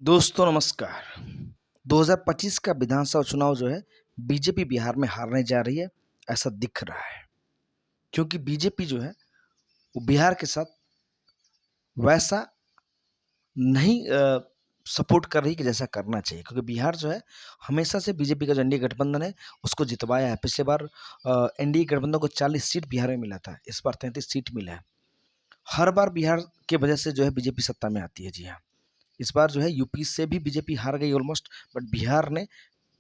दोस्तों नमस्कार। 2025 का विधानसभा चुनाव जो है बीजेपी बिहार में हारने जा रही है, ऐसा दिख रहा है। क्योंकि बीजेपी जो है वो बिहार के साथ वैसा नहीं सपोर्ट कर रही कि जैसा करना चाहिए। क्योंकि बिहार जो है हमेशा से बीजेपी का जो एनडीए गठबंधन है उसको जितवाया है। पिछले बार एनडीए गठबंधन को 40 सीट बिहार में मिला था, इस बार 33 सीट मिला है। हर बार बिहार की वजह से जो है बीजेपी सत्ता में आती है। जी हाँ, इस बार जो है यूपी से भी बीजेपी हार गई ऑलमोस्ट, बट बिहार ने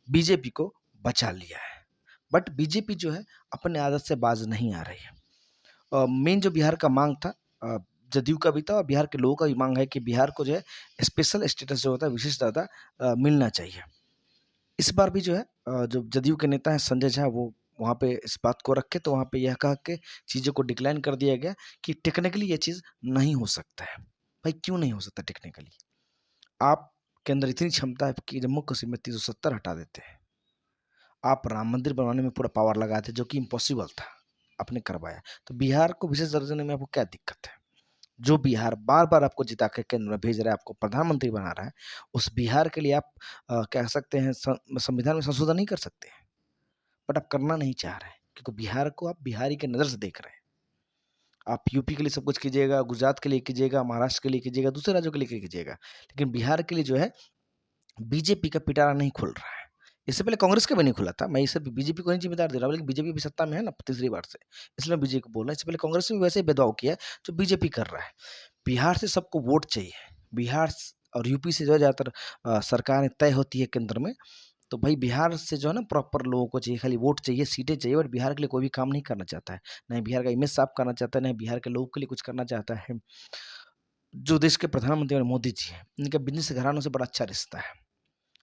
बीजेपी को बचा लिया है। बट बीजेपी जो है अपने आदत से बाज नहीं आ रही है। मेन जो बिहार का मांग था, जदयू का भी था और बिहार के लोगों का भी मांग है कि बिहार को जो है स्पेशल स्टेटस जो होता है, विशेष दर्जा मिलना चाहिए। इस बार भी जो है जो जदयू के नेता हैं संजय झा, वो वहाँ पे इस बात को रखे तो वहाँ पे यह कह के चीज़ों को डिक्लाइन कर दिया गया कि टेक्निकली ये चीज़ नहीं हो सकता है। भाई क्यों नहीं हो सकता टेक्निकली? आपके अंदर इतनी क्षमता है कि जम्मू कश्मीर में 370 हटा देते हैं। आप राम मंदिर बनवाने में पूरा पावर लगाए थे, जो कि इम्पॉसिबल था, आपने करवाया। तो बिहार को विशेष दर्जा देने में आपको क्या दिक्कत है? जो बिहार बार-बार आपको जिता के केंद्र में भेज रहा है, आपको प्रधानमंत्री बना रहा है, उस बिहार के लिए आप कह सकते हैं संविधान में संशोधन नहीं कर सकते हैं, बट आप करना नहीं चाह रहे हैं, क्योंकि बिहार को आप बिहारी के नज़र से देख रहे हैं। आप यूपी के लिए सब कुछ कीजिएगा, गुजरात के लिए कीजिएगा, महाराष्ट्र के लिए कीजिएगा, दूसरे राज्यों के लिए कीजिएगा, लेकिन बिहार के लिए जो है बीजेपी का पिटारा नहीं खुल रहा है। इससे पहले कांग्रेस का भी नहीं खुला था। मैं इसे बीजेपी को नहीं ज़िम्मेदार दे रहा हूँ, लेकिन बीजेपी भी सत्ता में है ना तीसरी बार से, इसलिए मैं बीजेपी को बोल रहा हूँ। इससे पहले कांग्रेस ने भी वैसे ही भेदभाव किया है जो बीजेपी कर रहा है। बिहार से सबको वोट चाहिए। बिहार और यूपी से जो है ज़्यादातर सरकारें तय होती है केंद्र में। तो भाई बिहार से जो है ना प्रॉपर लोगों को चाहिए, खाली वोट चाहिए, सीटें चाहिए, बट बिहार के लिए कोई भी काम नहीं करना चाहता है। ना ही बिहार का इमेज साफ करना चाहता है, ना ही बिहार के लोगों के लिए कुछ करना चाहता है। जो देश के प्रधानमंत्री और मोदी जी हैं, इनका बिजनेस घरानों से बड़ा अच्छा रिश्ता है।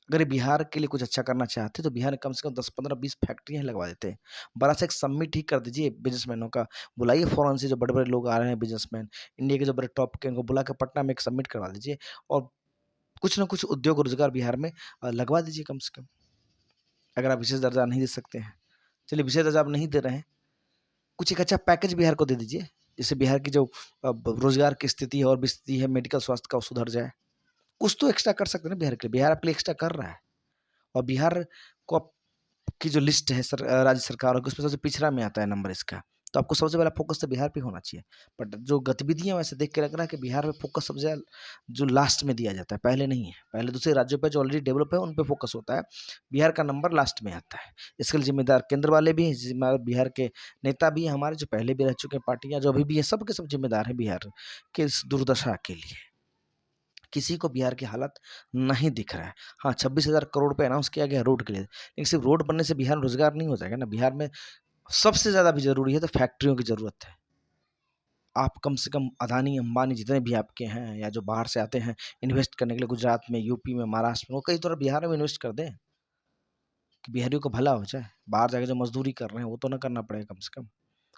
अगर ये बिहार के लिए कुछ अच्छा करना चाहते तो बिहार में कम से कम 10, 15, 20 फैक्ट्रियाँ लगवा देते हैं। बड़ा सा एक समिट ही कर दीजिए बिज़नेसमैनों का। बुलाइए फ़ॉरेन से जो बड़े-बड़े लोग आ रहे हैं बिज़नेसमैन, इंडिया के जो बड़े टॉप के, उनको बुला के पटना में एक समिट करवा दीजिए और कुछ ना कुछ उद्योग रोज़गार बिहार में लगवा दीजिए कम से कम। अगर आप विशेष दर्जा नहीं दे सकते हैं, चलिए विशेष दर्जा आप नहीं दे रहे हैं, कुछ एक अच्छा पैकेज बिहार को दे दीजिए, जिससे बिहार की जो रोज़गार की स्थिति है और भी स्थिति है, मेडिकल स्वास्थ्य का, वो सुधर जाए। कुछ तो एक्स्ट्रा कर सकते हैं ना बिहार के लिए। बिहार आपके लिए एक्स्ट्रा कर रहा है और बिहार को आप की जो लिस्ट है राज्य सरकारों की, उसमें सबसे पिछड़ा में आता है नंबर इसका। तो आपको सबसे पहला फ़ोकस तो बिहार पे होना चाहिए। बट जो गतिविधियाँ वैसे देख के लग रहा है कि बिहार में फ़ोकस सबसे ज़्यादा जो लास्ट में दिया जाता है, पहले नहीं है। पहले दूसरे राज्यों पे जो ऑलरेडी डेवलप है, उन पे फ़ोकस होता है। बिहार का नंबर लास्ट में आता है। इसके लिए ज़िम्मेदार केंद्र वाले भी हैं, ज़िम्मेदार बिहार के नेता भी हैं हमारे, जो पहले भी रह चुके हैं, पार्टियाँ जो अभी भी हैं, सब के सब ज़िम्मेदार हैं बिहार के इस दुर्दशा के लिए। किसी को बिहार की हालत नहीं दिख रहा है। हाँ, 26,000 करोड़ रुपए अनाउंस किया गया है रोड के लिए, लेकिन सिर्फ़ रोड बनने से बिहार में रोज़गार नहीं हो जाएगा ना। बिहार में सबसे ज़्यादा अभी ज़रूरी है तो फैक्ट्रियों की ज़रूरत है। आप कम से कम अदानी, अंबानी जितने भी आपके हैं या जो बाहर से आते हैं इन्वेस्ट करने के लिए गुजरात में, यूपी में, महाराष्ट्र में, वो कई तरह बिहार में इन्वेस्ट कर दें, कि बिहारियों को भला हो जाए। बाहर जाके जो मज़दूरी कर रहे हैं वो तो ना करना पड़ेगा कम से कम।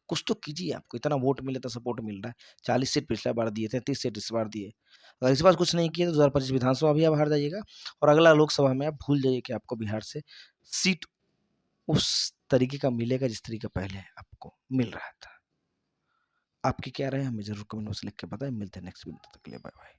कुछ तो कीजिए, आपको इतना वोट मिले तो सपोर्ट मिल रहा है। 40 सीट पिछला बार दिए थे, 30 सीट इस बार दिए। अगर इस बार कुछ नहीं किए तो 2025 विधानसभा भी आप हार जाइएगा और अगला लोकसभा में आप भूल जाइए कि आपको बिहार से सीट उस तरीके का मिलेगा जिस तरीके का पहले आपको मिल रहा था। आपकी क्या राय है हमें ज़रूर कमेंट बॉक्स में लिख के बताएं। मिलते हैं नेक्स्ट वीडियो, तब तक के लिए बाय बाय।